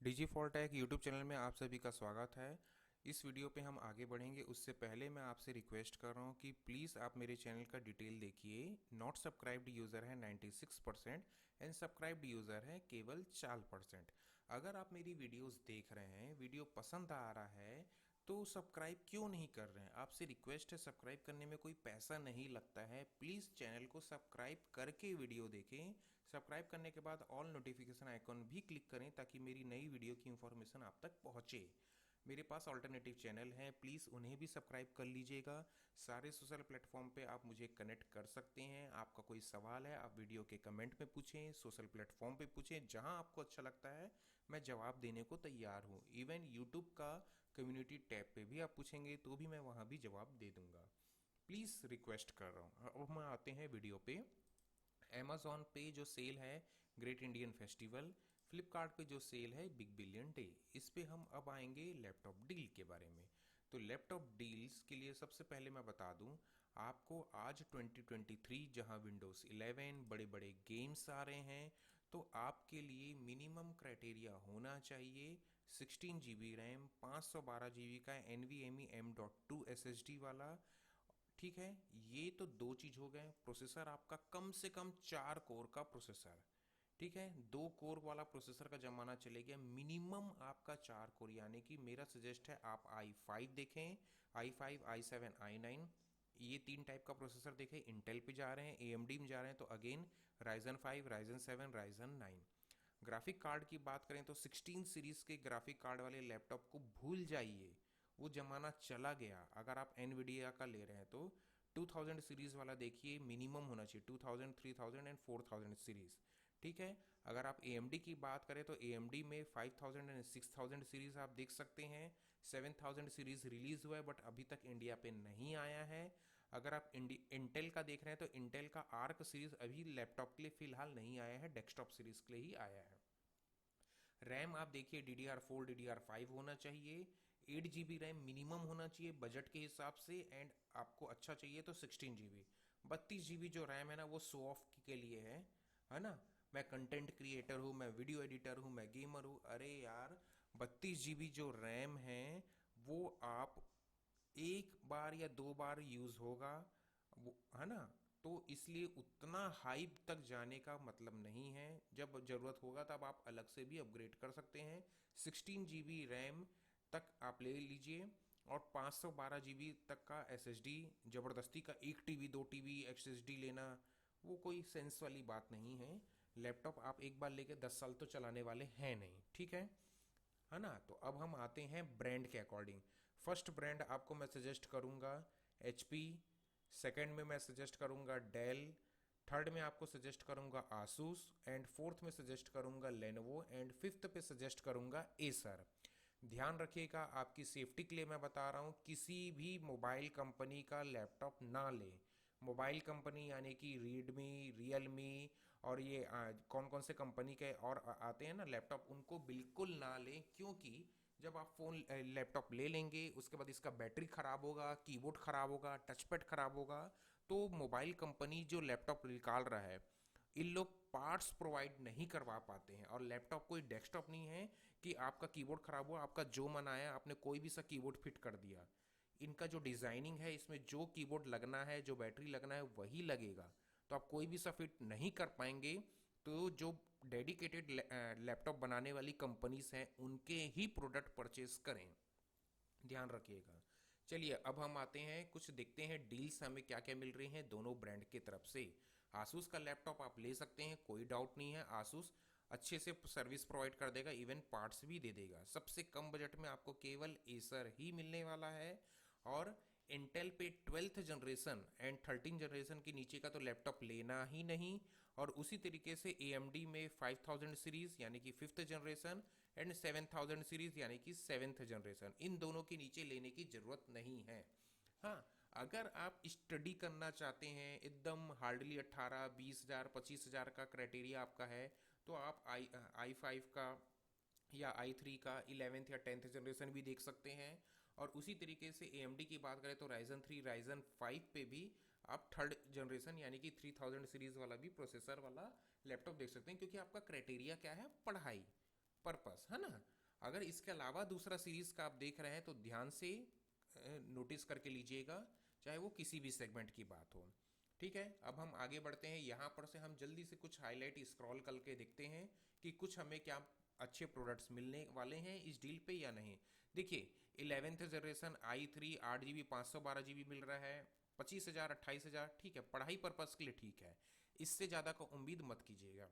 डिजीफॉल्टेक YouTube channel में आप सभी का स्वागत है। इस वीडियो पे हम आगे बढ़ेंगे उससे पहले मैं आपसे रिक्वेस्ट कर रहा हूँ कि प्लीज़ आप मेरे चैनल का डिटेल देखिए। नॉट सब्सक्राइब्ड यूज़र है 96% एंड सब्सक्राइब्ड यूज़र है केवल 4%। अगर आप मेरी वीडियोस देख रहे हैं, वीडियो पसंद आ रहा है तो सब्सक्राइब क्यों नहीं कर रहे हैं? आपसे रिक्वेस्ट है, सब्सक्राइब करने में कोई पैसा नहीं लगता है। प्लीज़ चैनल को सब्सक्राइब करके वीडियो देखें। सब्सक्राइब करने के बाद ऑल नोटिफिकेशन आइकॉन भी क्लिक करें ताकि मेरी नई वीडियो की इंफॉर्मेशन आप तक पहुंचे। मेरे पास ऑल्टरनेटिव चैनल हैं, प्लीज़ उन्हें भी सब्सक्राइब कर लीजिएगा। सारे सोशल प्लेटफॉर्म पे आप मुझे कनेक्ट कर सकते हैं। आपका कोई सवाल है आप वीडियो के कमेंट में पूछें, सोशल प्लेटफॉर्म पे पूछें, जहां आपको अच्छा लगता है मैं जवाब देने को तैयार हूं। इवन यूट्यूब का कम्युनिटी टैब पे भी आप पूछेंगे तो भी मैं वहां भी जवाब दे दूंगा। प्लीज़ रिक्वेस्ट कर रहा हूँ। अब हम आते हैं वीडियो पे। अमेज़ॉन पे जो सेल है ग्रेट इंडियन फेस्टिवल, फ्लिपकार्ट पे जो सेल है बिग बिलियन डे, इस पे हम अब आएंगे लैपटॉप डील के बारे में। तो लैपटॉप डील्स के लिए सबसे पहले मैं बता दूं आपको, आज 2023 जहां विंडोज़ 11 बड़े बड़े गेम्स आ रहे हैं, तो आपके लिए मिनिमम क्राइटेरिया होना चाहिए 16 GB रैम, 512 GB का NVMe M.2 SSD वाला। ठीक है, ये तो दो चीज हो गए। प्रोसेसर आपका कम से कम 4 कोर का प्रोसेसर। ठीक है, 2 कोर वाला प्रोसेसर का जमाना चले गया, मिनिमम आपका 4 कोर। यानी कि मेरा सजेस्ट है आप i5 देखें, i5 i7 i9, ये तीन टाइप का प्रोसेसर देखें। इंटेल पे जा रहे हैं, AMD में जा रहे हैं तो again Ryzen 5 Ryzen 7 Ryzen 9। Graphic card की बात करें तो 16 सीरीज के ग्राफिक कार्ड वाले लैपटॉप को भूल जाइए, वो जमाना चला गया। अगर आप एनवीडिया का ले रहे हैं तो 2000 सीरीज वाला देखिए, मिनिमम होना चाहिए 2000 3000 एंड 4000 सीरीज। ठीक है, अगर आप AMD की बात करें तो AMD में 5000 एंड 6000 सीरीज आप देख सकते हैं। 7000 सीरीज रिलीज हुआ है बट अभी तक इंडिया पे नहीं आया है। अगर आप इंटेल का देख रहे हैं तो इंटेल का आर्क सीरीज अभी लैपटॉप के लिए फिलहाल नहीं आया है, डेस्कटॉप सीरीज के लिए ही आया है। रैम आप देखिए DDR4 DDR5 होना चाहिए। 8 GB रैम मिनिमम होना चाहिए बजट के हिसाब से, एंड आपको अच्छा चाहिए तो 16 GB। 32 GB जो रैम है ना वो शो ऑफ के लिए है ना। मैं कंटेंट क्रिएटर हूँ, मैं वीडियो एडिटर हूँ, मैं गेमर हूँ, अरे यार 32 GB जो रैम है वो आप एक बार या 2 बार यूज होगा, वो है ना। तो इसलिए उतना हाइप तक जाने का मतलब नहीं है। जब जरूरत होगा तब आप अलग से भी अपग्रेड कर सकते हैं। 16 GB रैम तक आप ले लीजिए, और 512 GB तक का SSD। जबरदस्ती का 1 TB 2 TB SSD लेना वो कोई सेंस वाली बात नहीं है। लैपटॉप आप एक बार लेके 10 साल तो चलाने वाले हैं नहीं। ठीक है ना। तो अब हम आते हैं ब्रांड के अकॉर्डिंग। फर्स्ट ब्रांड आपको मैं सजेस्ट करूंगा HP, सेकंड में मैं सजेस्ट करूंगा डेल, थर्ड में आपको सजेस्ट करूंगा आसूस, एंड फोर्थ में सजेस्ट करूंगा लेनोवो, एंड फिफ्थ पे सजेस्ट करूंगा एसर। ध्यान रखिएगा, आपकी सेफ्टी के लिए मैं बता रहा हूं, किसी भी मोबाइल कंपनी का लैपटॉप ना लें। मोबाइल कंपनी यानी कि रीडमी, रियलमी और ये कौन कौन से कंपनी के और आते हैं ना लैपटॉप, उनको बिल्कुल ना लें। क्योंकि जब आप फ़ोन लैपटॉप ले लेंगे उसके बाद इसका बैटरी ख़राब होगा, कीबोर्ड ख़राब होगा, टचपैड ख़राब होगा, तो मोबाइल कंपनी जो लैपटॉप निकाल रहा है, इन लोग पार्ट्स प्रोवाइड नहीं करवा पाते हैं। और लैपटॉप कोई डेस्कटॉप नहीं है कि आपका कीबोर्ड ख़राब हुआ, आपका जो मन आया आपने कोई भी सा कीबोर्ड फिट कर दिया। इनका जो डिज़ाइनिंग है, इसमें जो कीबोर्ड लगना है, जो बैटरी लगना है वही लगेगा। तो आप कोई भी सा फिट नहीं कर पाएंगे। तो जो डेडिकेटेड लैपटॉप बनाने वाली कंपनीज हैं उनके ही प्रोडक्ट परचेज करें, ध्यान रखिएगा। चलिए अब हम आते हैं, कुछ देखते हैं डील्स हमें क्या क्या मिल रही हैं दोनों ब्रांड की तरफ से। आसूस का लैपटॉप आप ले सकते हैं, कोई डाउट नहीं है। आसूस अच्छे से सर्विस प्रोवाइड कर देगा, इवन पार्ट्स भी दे देगा। सबसे कम बजट में आपको केवल एसर ही मिलने वाला है। और इंटेल पे 12th जनरेशन एंड 13 जनरेशन के नीचे का तो लैपटॉप लेना ही नहीं। और उसी तरीके से AMD में 5000 सीरीज यानी कि 5th जनरेशन एंड 7000 सीरीज यानी कि 7th जनरेशन, इन दोनों के नीचे लेने की जरूरत नहीं है। हाँ, अगर आप स्टडी करना चाहते हैं एकदम हार्डली 18 20 हजार 25 हजार का क्राइटेरिया आपका है, तो आप i5 का या i3 का 11th या 10th जनरेशन भी देख सकते हैं। और उसी तरीके से AMD की बात करें तो Ryzen 3 Ryzen 5 पे भी आप थर्ड जनरेशन यानी कि 3000 सीरीज वाला भी प्रोसेसर वाला लैपटॉप देख सकते हैं। क्योंकि आपका क्राइटेरिया क्या है, पढ़ाई पर्पस है ना। अगर इसके अलावा दूसरा सीरीज का आप देख रहे हैं तो ध्यान से नोटिस करके लीजिएगा, चाहे वो किसी भी सेगमेंट की बात हो। ठीक है, अब हम आगे बढ़ते हैं। यहाँ पर से हम जल्दी से कुछ हाईलाइट स्क्रॉल करके देखते हैं कि कुछ हमें क्या अच्छे प्रोडक्ट्स मिलने वाले हैं इस डील पे या नहीं। देखिए 11th generation i3 8 GB 512 GB मिल रहा है, 25,000 28,000, ठीक है, पढ़ाई पर्पज़ के लिए ठीक है, इससे ज़्यादा का उम्मीद मत कीजिएगा।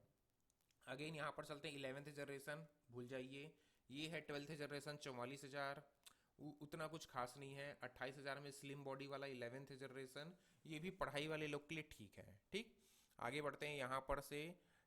अगेन यहाँ पर चलते हैं 11th जनरेशन, भूल जाइए। ये है 12th जनरेशन 44,000, उतना कुछ खास नहीं है। 28,000 में स्लिम बॉडी वाला 11th जनरेशन, ये भी पढ़ाई वाले लोग के लिए ठीक है। ठीक, आगे बढ़ते हैं। यहाँ पर से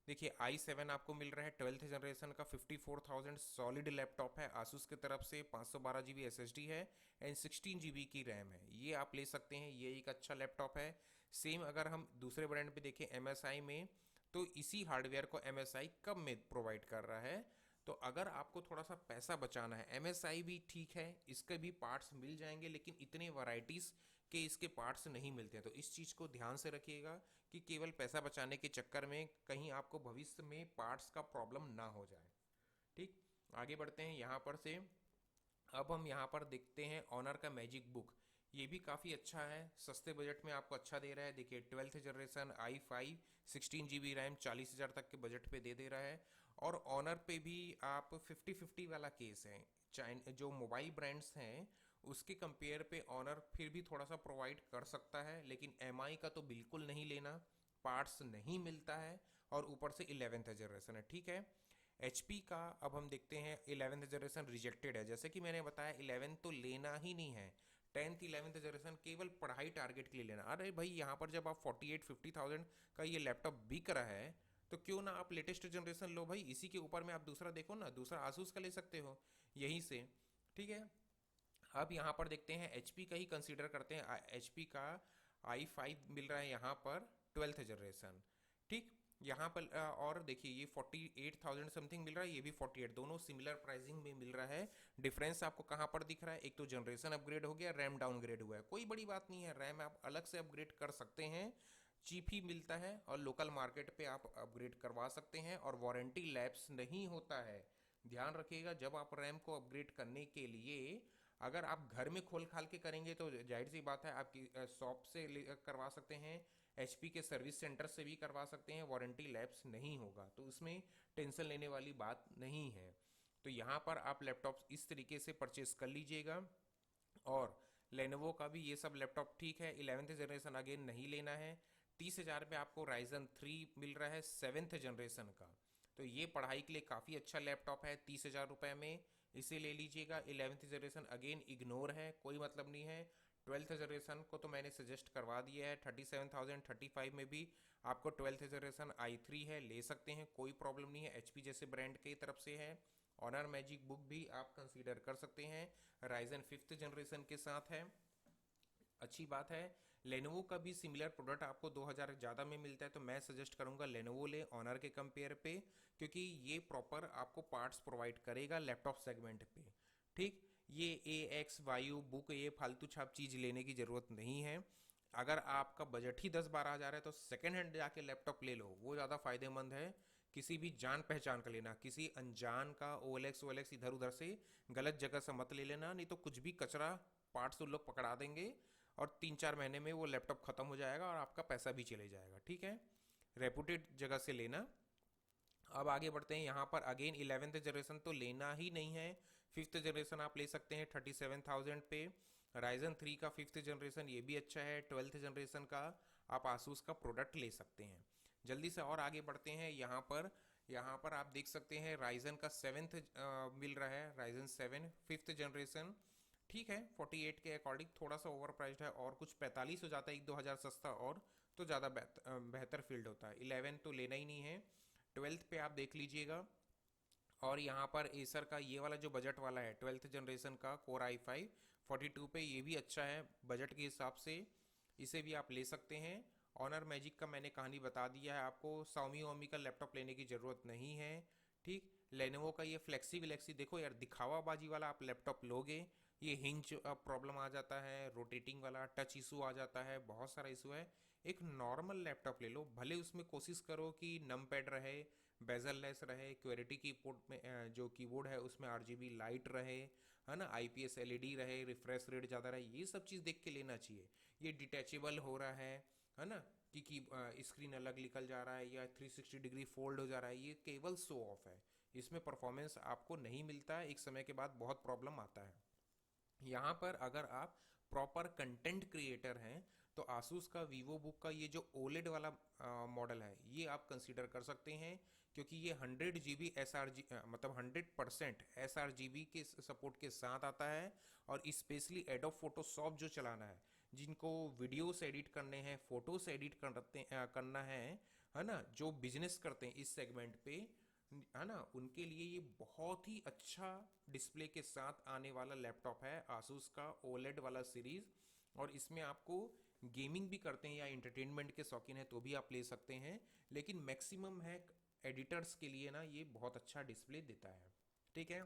देखिए i7 आपको मिल रहा है 12th जनरेशन का, 54,000 सॉलिड लैपटॉप है आसूस की तरफ से, 512 GB SSD है एंड 16 GB की रैम है। ये आप ले सकते हैं, ये एक अच्छा लैपटॉप है। सेम अगर हम दूसरे ब्रांड पे देखें MSI में, तो इसी हार्डवेयर को MSI कब में प्रोवाइड कर रहा है। तो अगर आपको थोड़ा सा पैसा बचाना है, MSI भी ठीक है, इसके भी पार्ट्स मिल जाएंगे, लेकिन इतने वैरायटीज़ के इसके पार्ट्स नहीं मिलते हैं। तो इस चीज़ को ध्यान से रखिएगा कि केवल पैसा बचाने के चक्कर में कहीं आपको भविष्य में पार्ट्स का प्रॉब्लम ना हो जाए। ठीक, आगे बढ़ते हैं। यहाँ पर से अब हम यहाँ पर देखते हैं ऑनर का मैजिक बुक। ये भी काफ़ी अच्छा है, सस्ते बजट में आपको अच्छा दे रहा है। देखिए 12th generation i5 16 GB RAM 40,000 तक के बजट पे दे रहा है। और ऑनर पे भी आप 50-50 वाला केस है। चाइन जो मोबाइल ब्रांड्स हैं उसके कंपेयर पे ऑनर फिर भी थोड़ा सा प्रोवाइड कर सकता है, लेकिन MI का तो बिल्कुल नहीं लेना, पार्ट्स नहीं मिलता है और ऊपर से 11th जनरेशन है। ठीक है, HP का अब हम देखते हैं 11th जनरेशन रिजेक्टेड है। जैसे कि मैंने बताया 11th तो लेना ही नहीं है, 10th 11th जनरेशन केवल पढ़ाई टारगेट के लिए लेना। अरे भाई यहाँ पर जब आप 48-50,000 का ये लैपटॉप बिक रहा है तो क्यों ना आप लेटेस्ट जनरेशन लो भाई, इसी के ऊपर में आप दूसरा देखो ना, दूसरा आसूस का ले सकते हो यहीं से। ठीक है, अब यहाँ पर देखते हैं HP का ही कंसीडर करते हैं। HP का i5 मिल रहा है यहाँ पर 12th जनरेशन। ठीक, यहाँ पर और देखिए ये 48,000 समथिंग मिल रहा है, ये भी 48, दोनों सिमिलर प्राइसिंग में मिल रहा है। डिफरेंस आपको कहाँ पर दिख रहा है, एक तो जनरेशन अपग्रेड हो गया, रैम डाउनग्रेड हुआ है, कोई बड़ी बात नहीं है, रैम आप अलग से अपग्रेड कर सकते हैं, चीप ही मिलता है और लोकल मार्केट पे आप अपग्रेड करवा सकते हैं और वारंटी लैप्स नहीं होता है। ध्यान रखिएगा, जब आप रैम को अपग्रेड करने के लिए अगर आप घर में खोल खाल के करेंगे तो जाहिर सी बात है आपकी शॉप से करवा सकते हैं, HP के सर्विस सेंटर से भी करवा सकते हैं, वारंटी लैप्स नहीं होगा, तो उसमें टेंशन लेने वाली बात नहीं है। तो यहाँ पर आप लैपटॉप इस तरीके से परचेस कर लीजिएगा। और लेनोवो का भी ये सब लैपटॉप ठीक है, 11th जनरेशन अगेन नहीं लेना है। 30,000 पे आपको Ryzen 3 मिल रहा है 7th जनरेशन का, तो ये पढ़ाई के लिए काफ़ी अच्छा लैपटॉप है 30,000 रुपये में, इसे ले लीजिएगा। 11th जनरेशन अगेन इग्नोर है, कोई मतलब नहीं है। 12th जनरेशन को तो मैंने सजेस्ट करवा दिया है, 37,035 में भी आपको 12th जनरेशन i3 है, ले सकते हैं, कोई प्रॉब्लम नहीं है, HP जैसे ब्रांड की तरफ से है। ऑनर मैजिक बुक भी आप कंसीडर कर सकते हैं, Ryzen 5th जनरेशन के साथ है, अच्छी बात है। लेनोवो का भी सिमिलर प्रोडक्ट आपको 2,000 ज़्यादा में मिलता है, तो मैं सजेस्ट करूंगा लेनोवो ले ऑनर के कंपेयर पे, क्योंकि ये प्रॉपर आपको पार्ट्स प्रोवाइड करेगा लैपटॉप सेगमेंट पे। ठीक, ये AX वायु बुक ये फालतू छाप चीज़ लेने की ज़रूरत नहीं है। अगर आपका बजट ही 10-12 हज़ार है तो सेकेंड हैंड जाके लैपटॉप ले लो, वो ज़्यादा फायदेमंद है। किसी भी जान पहचान का लेना, किसी अनजान का OLX इधर उधर से गलत जगह से मत ले लेना, नहीं तो कुछ भी कचरा पार्ट्स उन लोग पकड़ा देंगे और 3-4 महीने में वो लैपटॉप ख़त्म हो जाएगा और आपका पैसा भी चले जाएगा। ठीक है, रेपुटेड जगह से लेना। अब आगे बढ़ते हैं। यहाँ पर अगेन 11th जनरेशन तो लेना ही नहीं है, 5th जनरेशन आप ले सकते हैं 37,000 पे। Ryzen 3 का 5th जनरेशन ये भी अच्छा है। 12th जनरेशन का आप आसूस का प्रोडक्ट ले सकते हैं। जल्दी से और आगे बढ़ते हैं। यहाँ पर आप देख सकते हैं Ryzen का 7th मिल रहा है, Ryzen 7 5th जनरेशन, ठीक है, 48 के अकॉर्डिंग थोड़ा सा ओवर प्राइस्ड है, और कुछ 45 हो जाता है 1-2 हज़ार सस्ता और तो ज़्यादा बेहतर फील्ड होता है। 11 तो लेना ही नहीं है, 12th पे आप देख लीजिएगा। और यहाँ पर एसर का ये वाला जो बजट वाला है 12th जनरेशन का Core i5 42 पे, ये भी अच्छा है बजट के हिसाब से, इसे भी आप ले सकते हैं। ऑनर मैजिक का मैंने कहानी बता दिया है आपको, Xiaomi का लैपटॉप लेने की ज़रूरत नहीं है। ठीक, लेनोवो का ये फ्लेक्सी देखो यार, दिखावाबाजी वाला आप लैपटॉप लोगे, ये हिंज प्रॉब्लम आ जाता है, रोटेटिंग वाला टच इशू आ जाता है, बहुत सारा इशू है। एक नॉर्मल लैपटॉप ले लो, भले उसमें कोशिश करो कि नम पैड रहे, बेजल लेस रहे, क्वेरिटी कीबोर्ड में जो कीबोर्ड है उसमें RGB लाइट रहे, है ना, IPS LED रहे, रिफ्रेश रेट ज़्यादा रहे, ये सब चीज़ देख के लेना चाहिए। ये डिटैचेबल हो रहा है ना, कि स्क्रीन अलग निकल जा रहा है या 360 डिग्री फोल्ड हो जा रहा है, ये केवल शो ऑफ है। इसमें परफॉर्मेंस आपको नहीं मिलता है, एक समय के बाद बहुत प्रॉब्लम आता है। यहाँ पर अगर आप प्रॉपर कंटेंट क्रिएटर हैं तो आसूस का वीवो बुक का ये जो ओलेड वाला मॉडल है ये आप कंसीडर कर सकते हैं, क्योंकि ये 100 GB SRG मतलब 100% SRGB के सपोर्ट के साथ आता है। और स्पेशली एडोब फोटोशॉप जो चलाना है, जिनको वीडियोस एडिट करने हैं, फोटोस एडिट करना है ना, जो बिजनेस करते हैं इस सेगमेंट पे, है ना, उनके लिए ये बहुत ही अच्छा डिस्प्ले के साथ आने वाला लैपटॉप है आसूस का ओलेड वाला सीरीज। और इसमें आपको गेमिंग भी करते हैं या एंटरटेनमेंट के शौकीन है तो भी आप ले सकते हैं, लेकिन मैक्सिमम है एडिटर्स के लिए ना ये बहुत अच्छा डिस्प्ले देता है। ठीक है।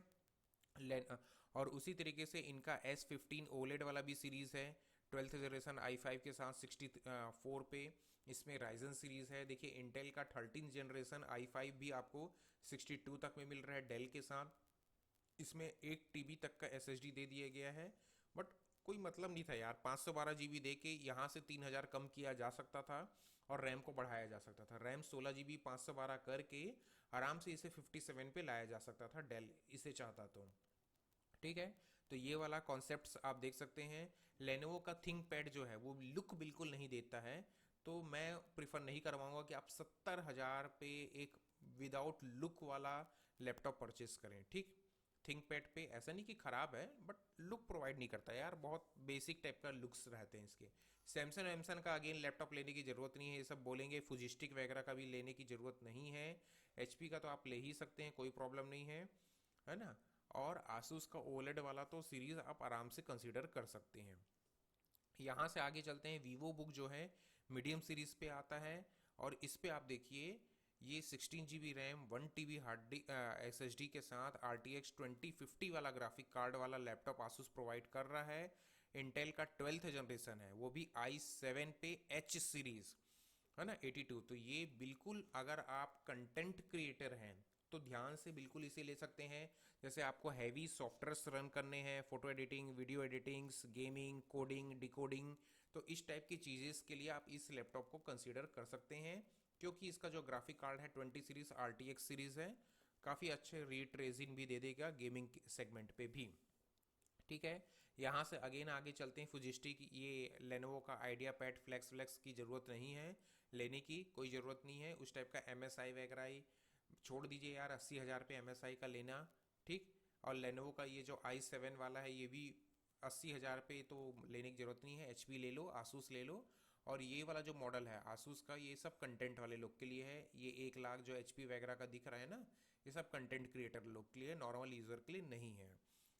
और उसी तरीके से इनका S15 ओलेड वाला भी सीरीज़ है, 12th जनरेशन i5 के साथ 64 पे। इसमें राइजन सीरीज़ है। देखिए इंटेल का 13th जनरेशन i5 भी आपको 62 तक में मिल रहा है डेल के साथ। इसमें 1 TB तक का SSD दे दिया गया है, बट कोई मतलब नहीं था यार, 512 GB दे के यहाँ से 3000 कम किया जा सकता था और रैम को बढ़ाया जा सकता था। रैम 16 GB 512 करके आराम से इसे 57 पे लाया जा सकता था डेल इसे चाहता तो। ठीक है। तो ये वाला कॉन्सेप्ट्स आप देख सकते हैं। लेनोवो का थिंक पैड जो है वो लुक बिल्कुल नहीं देता है, तो मैं प्रिफर नहीं करवाऊंगा कि आप 70,000 पे एक विदाउट लुक वाला लैपटॉप परचेस करें। ठीक। थिंक पैड पे ऐसा नहीं कि ख़राब है, बट लुक प्रोवाइड नहीं करता यार, बहुत बेसिक टाइप का लुक्स रहते हैं इसके। सैमसंग वैमसंग का अगेन लैपटॉप लेने की ज़रूरत नहीं है, ये सब बोलेंगे। फुजिस्टिक वगैरह का भी लेने की ज़रूरत नहीं है। HP का तो आप ले ही सकते हैं, कोई प्रॉब्लम नहीं है ना। और आसूस का ओलेड वाला तो सीरीज़ आप आराम से कंसीडर कर सकते हैं। यहाँ से आगे चलते हैं। वीवो बुक जो है मीडियम सीरीज़ पे आता है, और इस पे आप देखिए ये 16 GB RAM 1 TB hard SSD के साथ RTX 2050 वाला ग्राफिक कार्ड वाला लैपटॉप आसूस प्रोवाइड कर रहा है। इंटेल का 12th जनरेशन है, वो भी i7 पे H सीरीज़, है ना, 82। तो ये बिल्कुल अगर आप कंटेंट क्रिएटर हैं तो ध्यान से बिल्कुल इसे ले सकते हैं। जैसे आपको हैवी सॉफ्टवेयर्स रन करने हैं, photo editing, video editings, gaming, coding, decoding, तो इस टाइप की चीज़ें के लिए आप इस लैपटॉप को कंसीडर कर सकते हैं, क्योंकि इसका जो ग्राफिक कार्ड है 20 सीरीज़ RTX सीरीज़ है, काफ़ी अच्छे रे ट्रेसिंग भी दे देगा गेमिंग सेगमेंट पे भी। ठीक है। यहाँ से अगेन आगे चलते हैं। फुजिस्टिक, ये लेनोवो का आइडिया पैड फ्लेक्स की ज़रूरत नहीं है, लेने की कोई ज़रूरत नहीं है। उस टाइप का MSI वगैरह ही छोड़ दीजिए यार, 80,000 पे MSI का लेना। ठीक। और लेनोवो का ये जो i7 वाला है ये भी 80,000 पे तो लेने की ज़रूरत नहीं है। HP ले लो, आसूस ले लो। और ये वाला जो मॉडल है आसूस का, ये सब कंटेंट वाले लोग के लिए है। ये 1 लाख जो HP वगैरह का दिख रहा है ना, ये सब कंटेंट क्रिएटर लोग के लिए, नॉर्मल यूज़र के लिए नहीं है।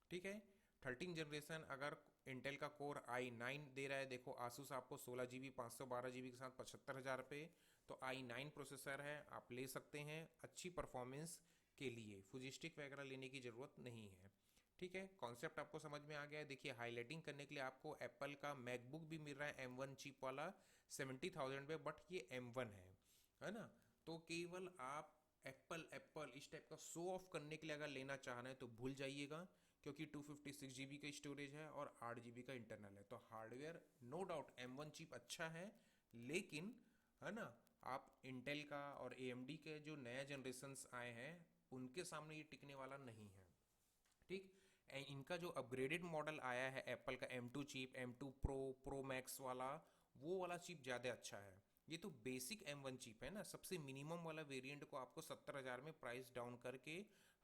ठीक है। 13 जनरेशन अगर इंटेल का कोर i9 दे रहा है, देखो आसूस आपको 16 GB 512 GB के साथ 75,000 पे, तो i9 प्रोसेसर है, आप ले सकते हैं अच्छी परफॉर्मेंस के लिए। फुजिस्टिक वगैरह लेने की ज़रूरत नहीं है। ठीक है। कॉन्सेप्ट आपको समझ में आ गया है। देखिए हाईलाइटिंग करने के लिए आपको एप्पल का मैकबुक भी मिल रहा है M1 चिप वाला 70,000 पे, बट ये M1 है ना। तो केवल आप एप्पल एप्पल इस टाइप का शो ऑफ करने के लिए अगर लेना चाह रहे हैं तो भूल जाइएगा, क्योंकि 256 GB का स्टोरेज है और 8 GB का इंटरनल है। तो hardware no doubt M1 chip अच्छा है, लेकिन है ना, आप इंटेल का और AMD के जो नया जनरेशन्स आए हैं उनके सामने ये टिकने वाला नहीं है। ठीक। इनका जो अपग्रेडेड मॉडल आया है एप्पल का M2 chip, M2 pro max वाला, वो वाला चिप ज़्यादा अच्छा है। ये तो बेसिक M1 चिप है ना, सबसे मिनिमम वाला वेरिएंट को आपको 70,000 में प्राइस डाउन करके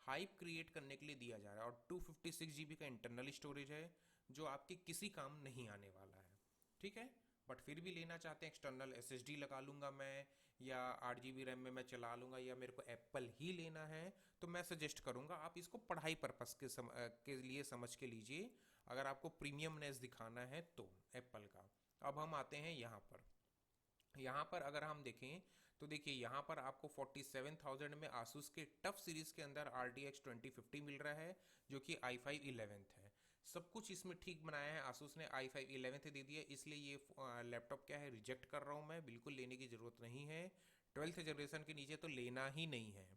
हाइप क्रिएट करने के लिए दिया जा रहा है। और 256 GB का इंटरनल स्टोरेज है जो आपके किसी काम नहीं आने वाला है। ठीक है। बट फिर भी लेना चाहते हैं, एक्सटर्नल SSD लगा लूँगा मैं, या 8 GB रैम में मैं चला लूँगा, या मेरे को एप्पल ही लेना है, तो मैं सजेस्ट करूँगा आप इसको पढ़ाई पर्पस के लिए समझ के लीजिए, अगर आपको प्रीमियमनेस दिखाना है तो एप्पल का। अब हम आते हैं यहाँ पर अगर हम देखें तो देखिए यहाँ पर आपको 47,000 में आसूस के टफ सीरीज़ के अंदर RTX 2050 मिल रहा है, जो कि i5 11th है। सब कुछ इसमें ठीक बनाया है, आसूस ने i5 11th दे दिया, इसलिए ये लैपटॉप क्या है, रिजेक्ट कर रहा हूँ मैं, बिल्कुल लेने की ज़रूरत नहीं है। 12th जनरेशन के नीचे तो लेना ही नहीं है।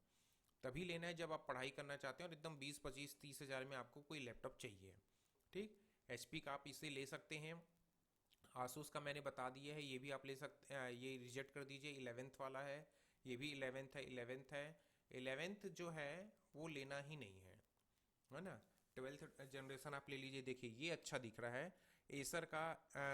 तभी लेना है जब आप पढ़ाई करना चाहते हैं और एकदम 20, 25, 30 हज़ार में आपको कोई लैपटॉप चाहिए। ठीक, एचपी का आप इसे ले सकते हैं। आसूस का मैंने बता दिया है, ये भी आप ले सकते हैं, ये रिजेक्ट कर दीजिए। 11th वाला है, ये भी 11th है। 11th है, 11th जो है वो लेना ही नहीं है ना। 12th जनरेशन आप ले लीजिए। देखिए ये अच्छा दिख रहा है, एसर का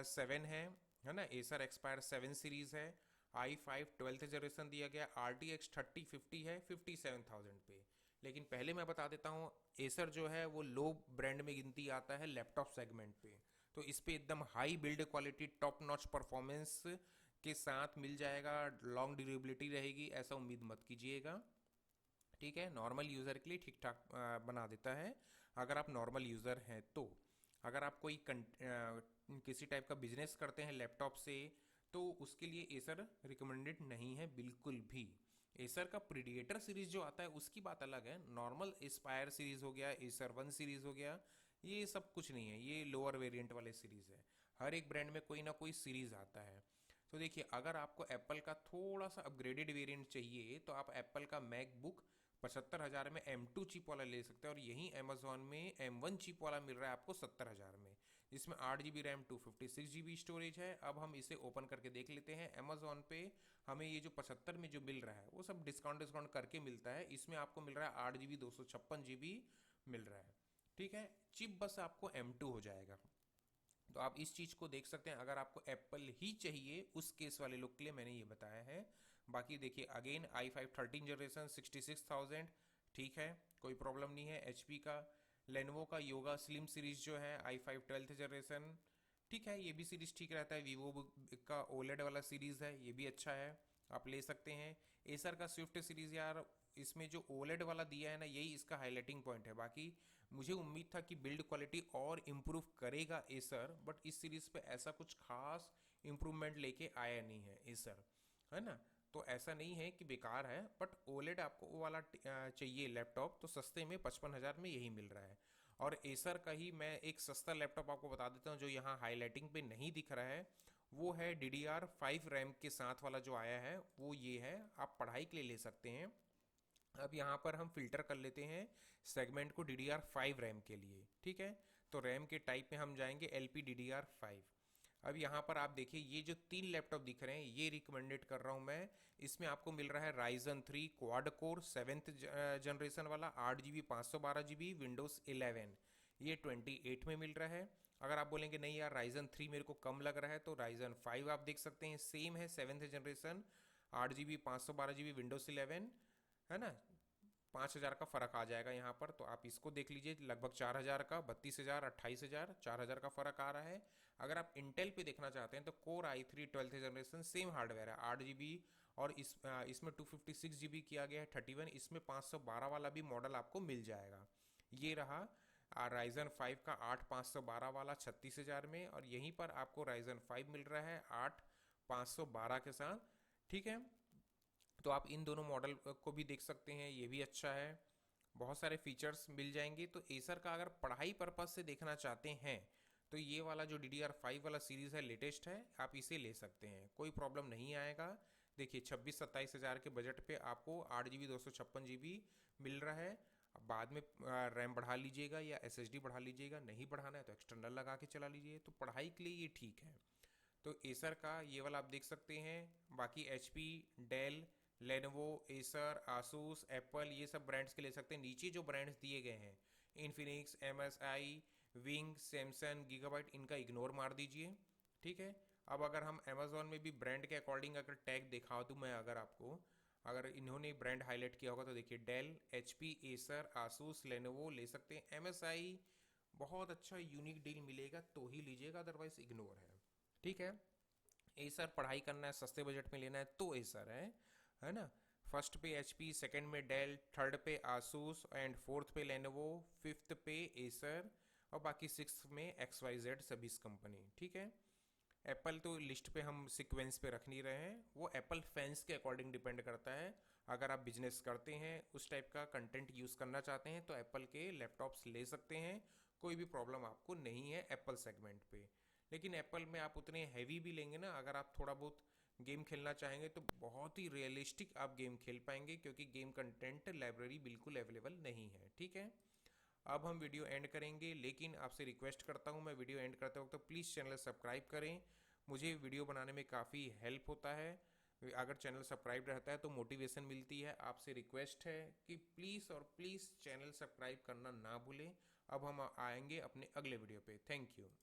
7 है ना। एसर एक्सपायर 7 सीरीज है। i5 12th जनरेशन दिया गया। RTX 3050 है 57,000 पे। लेकिन पहले मैं बता देता हूँ, एसर जो है वो लो ब्रांड में गिनती आता है लैपटॉप सेगमेंट पे। तो इस पे एकदम high build quality top notch performance के साथ मिल जाएगा, लॉन्ग ड्यूरेबिलिटी रहेगी, ऐसा उम्मीद मत कीजिएगा। ठीक है, नॉर्मल यूज़र के लिए ठीक ठाक बना देता है अगर आप नॉर्मल यूज़र हैं तो। अगर आप कोई किसी टाइप का बिजनेस करते हैं लैपटॉप से, तो उसके लिए एसर रिकमेंडेड नहीं है बिल्कुल भी। एसर का प्रीडिएटर सीरीज जो आता है उसकी बात अलग है। नॉर्मल एस्पायर सीरीज हो गया, एसर 1 सीरीज हो गया, ये सब कुछ नहीं है, ये लोअर वेरिएंट वाले सीरीज है। हर एक ब्रांड में कोई ना कोई सीरीज आता है। तो देखिए, अगर आपको एप्पल का थोड़ा सा अपग्रेडेड वेरिएंट चाहिए तो आप एप्पल का मैकबुक 75,000 में M2 चिप वाला ले सकते हैं, और यहीं अमेजोन में M1 चिप वाला मिल रहा है आपको 70,000 में, जिसमें 8 GB रैम 256 GB स्टोरेज है। अब हम इसे ओपन करके देख लेते हैं। अमेजोन पे हमें ये जो 75 में जो मिल रहा है वो सब डिस्काउंट करके मिलता है। इसमें आपको मिल रहा है 8 GB 256 GB मिल रहा है। ठीक है, चिप बस आपको M2 हो जाएगा। तो आप इस चीज़ को देख सकते हैं। अगर आपको एप्पल ही चाहिए उस केस वाले लोग के लिए मैंने ये बताया है। बाकी देखिए, अगेन i5 13 जनरेशन 66,000, ठीक है, कोई प्रॉब्लम नहीं है। HP का लेनोवो का योगा स्लिम सीरीज जो है i5 12th जनरेशन, ठीक है, ये भी सीरीज ठीक रहता है। वीवो का ओलेड वाला सीरीज है, ये भी अच्छा है, आप ले सकते हैं। एसर का स्विफ्ट सीरीज यार, इसमें जो ओलेड वाला दिया है ना, यही इसका हाईलाइटिंग पॉइंट है। बाकी मुझे उम्मीद था कि बिल्ड क्वालिटी और इम्प्रूव करेगा एसर, बट इस सीरीज पे ऐसा कुछ खास इम्प्रूवमेंट लेके आया नहीं है एसर, है ना। तो ऐसा नहीं है कि बेकार है, बट ओलेड आपको वो वाला चाहिए लैपटॉप तो सस्ते में 55,000 में यही मिल रहा है। और एसर का ही मैं एक सस्ता लैपटॉप आपको बता देता हूँ जो यहाँ हाईलाइटिंग पे नहीं दिख रहा है। वो है DDR5 रैम के साथ वाला जो आया है, वो ये है, आप पढ़ाई के लिए ले सकते हैं। अब यहाँ पर हम फिल्टर कर लेते हैं सेगमेंट को DDR5 रैम के लिए। ठीक है, तो रैम के टाइप में हम जाएंगे LP DDR5। अब यहाँ पर आप देखिए, ये जो 3 लैपटॉप दिख रहे हैं ये रिकमेंडेड कर रहा हूँ मैं। इसमें आपको मिल रहा है Ryzen 3 quad core 7th generation वाला, 8 GB 512 GB विंडोज़ 11, ये 28 में मिल रहा है। अगर आप बोलेंगे नहीं यार Ryzen 3 मेरे को कम लग रहा है, तो Ryzen 5 आप देख सकते हैं, सेम है 7th generation, 8 GB 512 GB Windows 11, है ना। 5,000 का फ़र्क आ जाएगा यहाँ पर, तो आप इसको देख लीजिए। लगभग 4,000 का, 32,000, 28,000, 4,000 का फ़र्क आ रहा है। अगर आप इंटेल पे देखना चाहते हैं तो core i3 12th generation same hardware है, 8 GB, और इसमें 256 GB किया गया है 31, इसमें 512 वाला भी मॉडल आपको मिल जाएगा। ये रहा Ryzen 5 का 8,512 वाला 36,000 में, और यहीं पर आपको Ryzen 5 मिल रहा है 8,512 के साथ। ठीक है, तो आप इन दोनों मॉडल को भी देख सकते हैं, ये भी अच्छा है, बहुत सारे फीचर्स मिल जाएंगे। तो एसर का अगर पढ़ाई पर्पज से देखना चाहते हैं तो ये वाला जो DDR5 वाला सीरीज़ है लेटेस्ट है, आप इसे ले सकते हैं, कोई प्रॉब्लम नहीं आएगा। देखिए 26-27 हज़ार के बजट पे आपको 8 GB 256 GB मिल रहा है। अब बाद में रैम बढ़ा लीजिएगा या SSD बढ़ा लीजिएगा, नहीं बढ़ाना है तो एक्सटर्नल लगा के चला लीजिए, तो पढ़ाई के लिए ये ठीक है। तो एसर का ये वाला आप देख सकते हैं। बाकी HP, Dell, Lenovo, Acer, Asus, Apple, ये सब ब्रांड्स के ले सकते हैं। नीचे जो ब्रांड्स दिए गए हैं, Infinix, MSI, wing, Samsung, gigabyte, इनका इग्नोर मार दीजिए। ठीक है, अब अगर हम अमेजोन में भी ब्रांड के अकॉर्डिंग अगर टैग दिखा दूँ मैं, अगर आपको, अगर इन्होंने ब्रांड हाईलाइट किया होगा तो देखिए Dell, HP, Acer, Asus, Lenovo ले सकते हैं। MSI बहुत अच्छा यूनिक डील मिलेगा तो ही लीजिएगा, अदरवाइज इग्नोर है। ठीक है, एसर पढ़ाई करना है, सस्ते बजट में लेना है तो एसर है ना। फर्स्ट पे HP, सेकंड में डेल, थर्ड पे आसूस, एंड फोर्थ पे लेनोवो, फिफ्थ पे एसर, और बाकी सिक्स में XYZ सभी कंपनी। ठीक है, एप्पल तो लिस्ट पे हम सीक्वेंस पे रख नहीं रहे हैं, वो एप्पल फैंस के अकॉर्डिंग डिपेंड करता है। अगर आप बिजनेस करते हैं, उस टाइप का कंटेंट यूज़ करना चाहते हैं, तो एप्पल के लैपटॉप्स ले सकते हैं, कोई भी प्रॉब्लम आपको नहीं है एप्पल सेगमेंट पे। लेकिन एप्पल में आप उतने हैवी भी लेंगे ना, अगर आप थोड़ा बहुत गेम खेलना चाहेंगे तो बहुत ही रियलिस्टिक आप गेम खेल पाएंगे, क्योंकि गेम कंटेंट लाइब्रेरी बिल्कुल अवेलेबल नहीं है। ठीक है, अब हम वीडियो एंड करेंगे, लेकिन आपसे रिक्वेस्ट करता हूँ, मैं वीडियो एंड करते वक्त तो प्लीज़ चैनल सब्सक्राइब करें। मुझे वीडियो बनाने में काफ़ी हेल्प होता है। अगर चैनल सब्सक्राइब रहता है तो मोटिवेशन मिलती है। आपसे रिक्वेस्ट है कि प्लीज़ और प्लीज़ चैनल सब्सक्राइब करना ना भूलें। अब हम आएंगे अपने अगले वीडियो पे। Thank you.